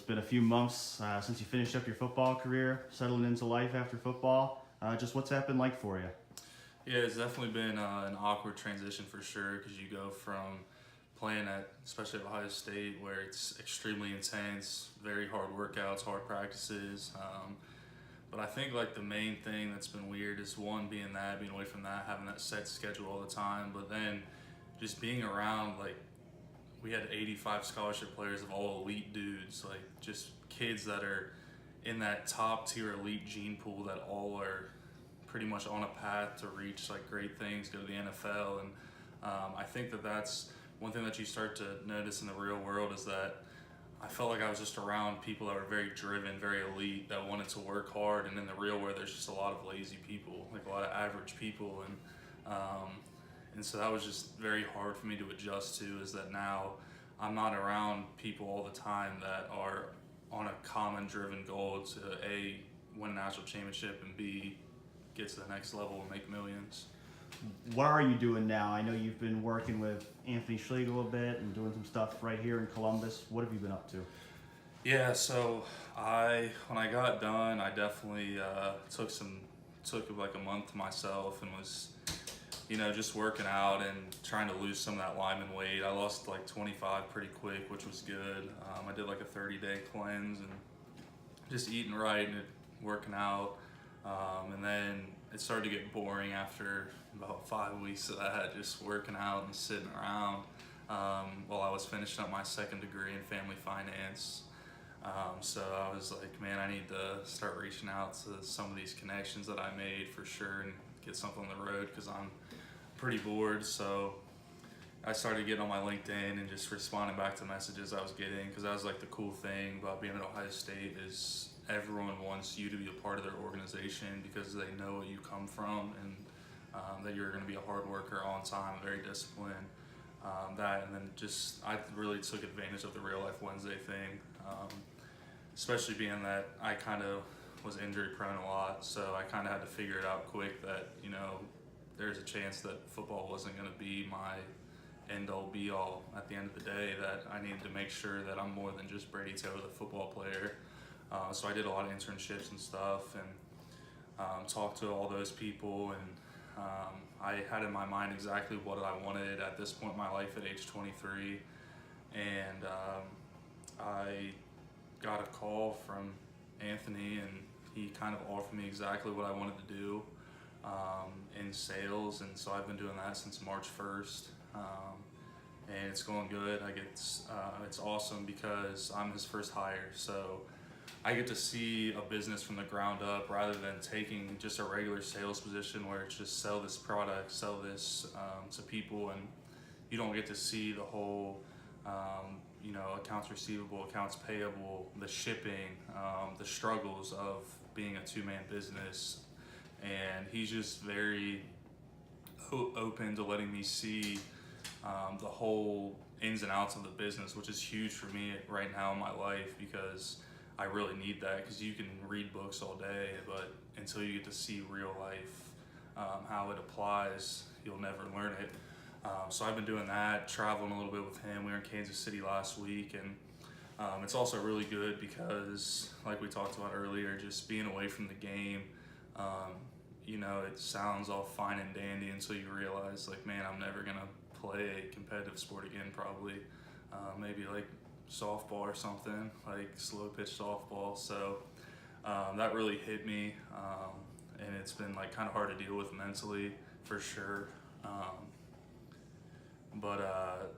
It's been a few months since you finished up your football career, settling into life after football. Just what's that been like for you? Yeah, it's definitely been an awkward transition for sure because you go from playing at, especially at Ohio State, where it's extremely intense, very hard workouts, hard practices. But I think like the main thing that's been weird is one being away from that, having that set schedule all the time, but then just being around like we had 85 scholarship players of all elite dudes, like just kids that are in that top tier elite gene pool that all are pretty much on a path to reach like great things, go to the NFL. And I think that that's one thing that you start to notice in the real world is that I felt like I was just around people that were very driven, very elite, that wanted to work hard. And in the real world, there's just a lot of lazy people, like a lot of average people. And so that was just very hard for me to adjust to, is that now I'm not around people all the time that are on a common driven goal to A, win a national championship, and B, get to the next level and make millions. What are you doing now? I know you've been working with Anthony Schlegel a bit and doing some stuff right here in Columbus. What have you been up to? Yeah, so when I got done, I definitely took like a month to myself and was, just working out and trying to lose some of that lineman weight. I lost like 25 pretty quick, which was good. I did like a 30-day cleanse and just eating right and working out. And then it started to get boring after about 5 weeks of that, just working out and sitting around while I was finishing up my second degree in family finance. So I was like, man, I need to start reaching out to some of these connections that I made for sure and get something on the road because I'm pretty bored. So I started getting on my LinkedIn and just responding back to messages I was getting, because that was like the cool thing about being at Ohio State is everyone wants you to be a part of their organization because they know what you come from and that you're going to be a hard worker, on time, very disciplined. And then just I really took advantage of the Real Life Wednesday thing, especially being that I kind of was injury prone a lot, so I kind of had to figure it out quick that there's a chance that football wasn't going to be my end all be all at the end of the day, that I needed to make sure that I'm more than just Brady Taylor, the football player. So I did a lot of internships and stuff and talked to all those people, and I had in my mind exactly what I wanted at this point in my life at age 23, and I got a call from Anthony and he kind of offered me exactly what I wanted to do in sales, and so I've been doing that since March 1st. And it's going good. It's awesome because I'm his first hire, so I get to see a business from the ground up rather than taking just a regular sales position where it's just sell this product, sell this to people, and you don't get to see the whole accounts receivable, accounts payable, the shipping, the struggles of being a two-man business. And he's just very open to letting me see the whole ins and outs of the business, which is huge for me right now in my life, because I really need that, because you can read books all day, but until you get to see real life how it applies, you'll never learn it. So I've been doing that, traveling a little bit with him. We were in Kansas City last week, and it's also really good because, like we talked about earlier, just being away from the game, it sounds all fine and dandy until you realize, like, man, I'm never gonna play a competitive sport again, probably. Maybe like softball or something, like slow pitch softball. So that really hit me, and it's been like kind of hard to deal with mentally for sure. But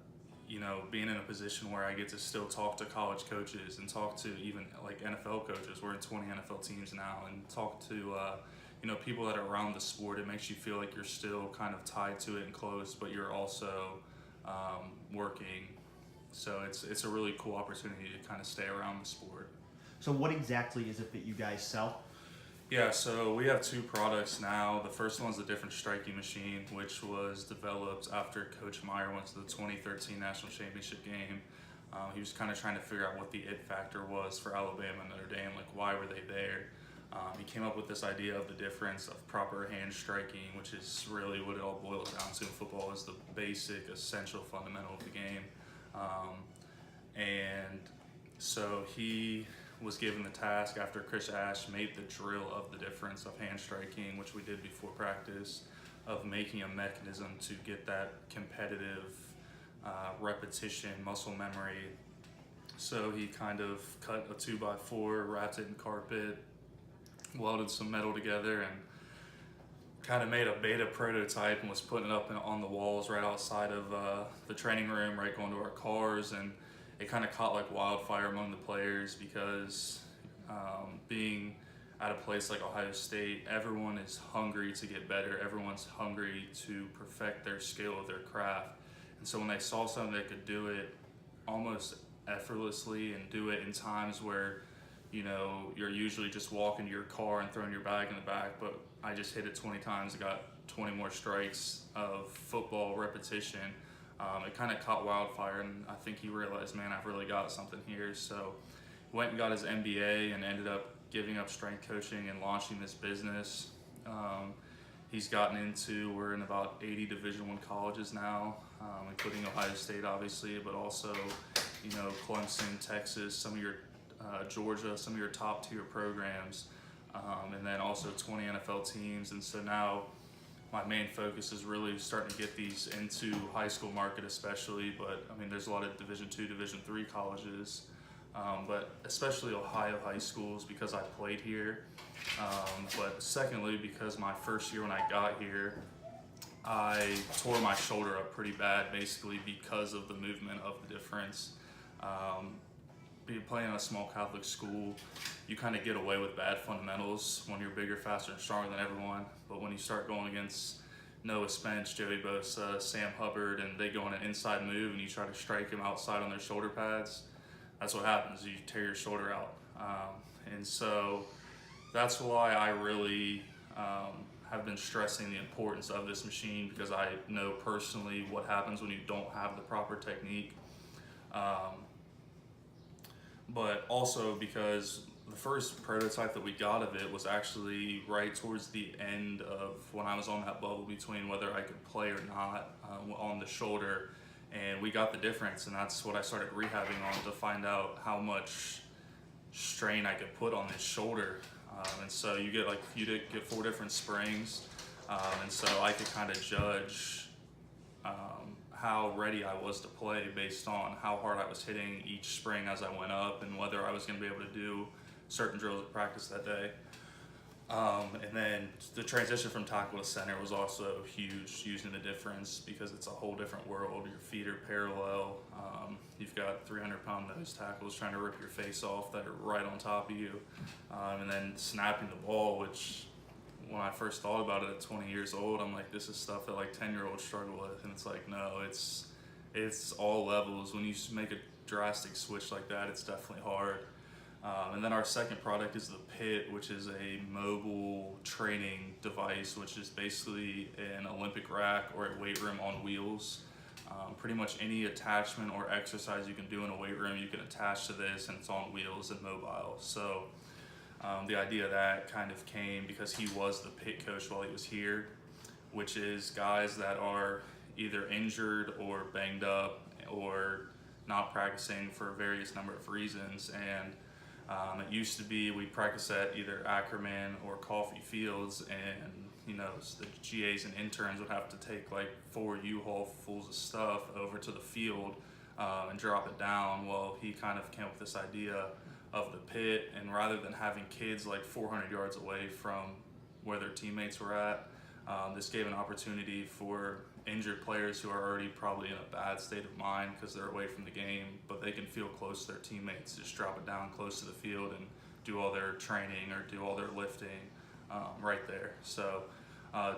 being in a position where I get to still talk to college coaches and talk to even like NFL coaches, we're in 20 NFL teams now, and talk to people that are around the sport, it makes you feel like you're still kind of tied to it and close, but you're also working. So it's a really cool opportunity to kind of stay around the sport. So what exactly is it that you guys sell? Yeah, so we have two products now. The first one's the different striking machine, which was developed after Coach Meyer went to the 2013 National Championship game. He was kind of trying to figure out what the it factor was for Alabama and Notre Dame, like why were they there? He came up with this idea of the difference of proper hand striking, which is really what it all boils down to in football, is the basic, essential fundamental of the game. And So he was given the task after Chris Ash made the drill of the difference of hand striking, which we did before practice, of making a mechanism to get that competitive repetition, muscle memory. So he kind of cut a 2x4, wrapped it in carpet, welded some metal together, and kind of made a beta prototype and was putting it up on the walls right outside of the training room, right going to our cars. And it kind of caught like wildfire among the players because being at a place like Ohio State, everyone is hungry to get better. Everyone's hungry to perfect their skill of their craft. And so when they saw something that could do it almost effortlessly and do it in times where, you know, you're usually just walking to your car and throwing your bag in the back, but I just hit it 20 times and got 20 more strikes of football repetition. It kind of caught wildfire, and I think he realized, man, I've really got something here. So went and got his MBA and ended up giving up strength coaching and launching this business. He's gotten into, we're in about 80 Division I colleges now, including Ohio State, obviously, but also, you know, Clemson, Texas, some of your Georgia, some of your top tier programs, and then also 20 NFL teams. And so now my main focus is really starting to get these into high school market especially, but I mean there's a lot of Division II, Division III colleges, but especially Ohio high schools because I played here. But secondly, because my first year when I got here, I tore my shoulder up pretty bad basically because of the movement of the difference. Playing in a small Catholic school, you kind of get away with bad fundamentals when you're bigger, faster, and stronger than everyone. But when you start going against Noah Spence, Joey Bosa, Sam Hubbard, and they go on an inside move and you try to strike them outside on their shoulder pads, that's what happens. You tear your shoulder out. And so that's why I really have been stressing the importance of this machine, because I know personally what happens when you don't have the proper technique. But also because the first prototype that we got of it was actually right towards the end of when I was on that bubble between whether I could play or not on the shoulder, and we got the difference, and that's what I started rehabbing on to find out how much strain I could put on this shoulder. And so you get 4 different springs, and so I could kind of judge how ready I was to play based on how hard I was hitting each spring as I went up and whether I was going to be able to do certain drills at practice that day. And then the transition from tackle to center was also huge, using the difference because it's a whole different world. Your feet are parallel. You've got 300-pound nose tackles trying to rip your face off that are right on top of you. And then snapping the ball, which when I first thought about it at 20 years old, I'm like, this is stuff that like 10-year-olds struggle with. And it's like, no, it's all levels. When you make a drastic switch like that, it's definitely hard. And then our second product is the Pit, which is a mobile training device, which is basically an Olympic rack or a weight room on wheels. Pretty much any attachment or exercise you can do in a weight room, you can attach to this, and it's on wheels and mobile. So the idea of that kind of came because he was the Pit coach while he was here, which is guys that are either injured or banged up or not practicing for various number of reasons. And it used to be we'd practice at either Ackerman or Coffee Fields, and you know the GAs and interns would have to take like 4 U-Haul fulls of stuff over to the field and drop it down. Well, he kind of came up with this idea of the Pit, and rather than having kids like 400 yards away from where their teammates were at, this gave an opportunity for injured players who are already probably in a bad state of mind because they're away from the game, but they can feel close to their teammates, just drop it down close to the field and do all their training or do all their lifting right there. So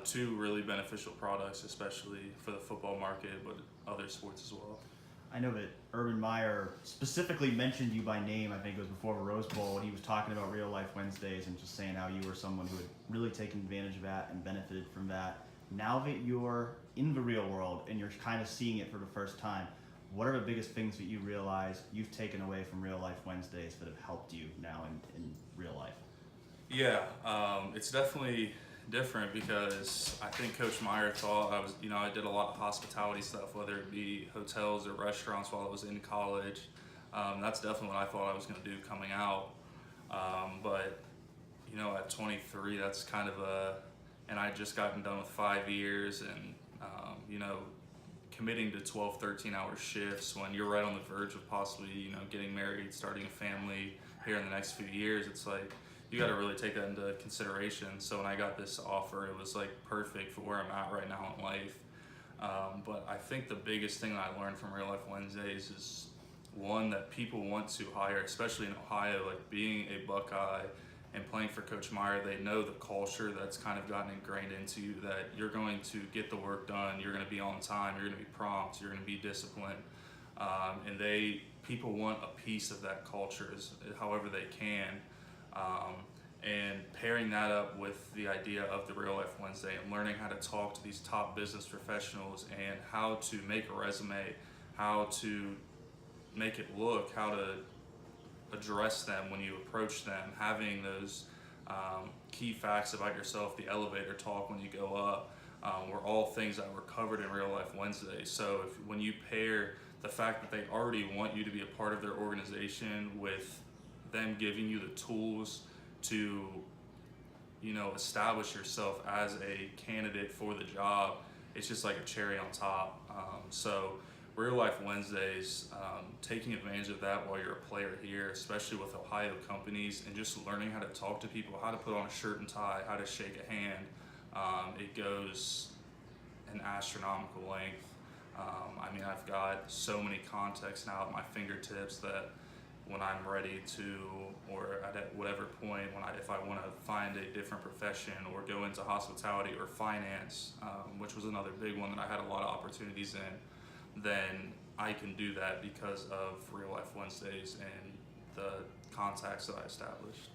2 really beneficial products, especially for the football market, but other sports as well. I know that Urban Meyer specifically mentioned you by name. I think it was before the Rose Bowl, and he was talking about Real Life Wednesdays and just saying how you were someone who had really taken advantage of that and benefited from that. Now that you're in the real world and you're kind of seeing it for the first time, what are the biggest things that you realize you've taken away from Real Life Wednesdays that have helped you now in real life? Yeah, it's definitely different because I think Coach Meyer thought I did a lot of hospitality stuff, whether it be hotels or restaurants while I was in college. That's definitely what I thought I was going to do coming out. But at 23, that's kind of and I just gotten done with 5 years, and committing to 12, 13-hour shifts when you're right on the verge of possibly, getting married, starting a family here in the next few years, it's like you got to really take that into consideration. So when I got this offer, it was like perfect for where I'm at right now in life. But I think the biggest thing that I learned from Real Life Wednesdays is one, that people want to hire, especially in Ohio, like being a Buckeye and playing for Coach Meyer, they know the culture that's kind of gotten ingrained into you, that you're going to get the work done, you're going to be on time, you're going to be prompt, you're going to be disciplined, and people want a piece of that culture however they can. And pairing that up with the idea of the Real Life Wednesday and learning how to talk to these top business professionals and how to make a resume, how to make it look, how to address them when you approach them, having those key facts about yourself, the elevator talk when you go up, were all things that were covered in Real Life Wednesday. So when you pair the fact that they already want you to be a part of their organization with them giving you the tools to establish yourself as a candidate for the job, it's just like a cherry on top. So Real Life Wednesdays, taking advantage of that while you're a player here, especially with Ohio companies, and just learning how to talk to people, how to put on a shirt and tie, how to shake a hand. It goes an astronomical length. I've got so many contacts now at my fingertips that when I'm ready to, or at whatever point, if I want to find a different profession or go into hospitality or finance, which was another big one that I had a lot of opportunities in, then I can do that because of Real Life Wednesdays and the contacts that I established.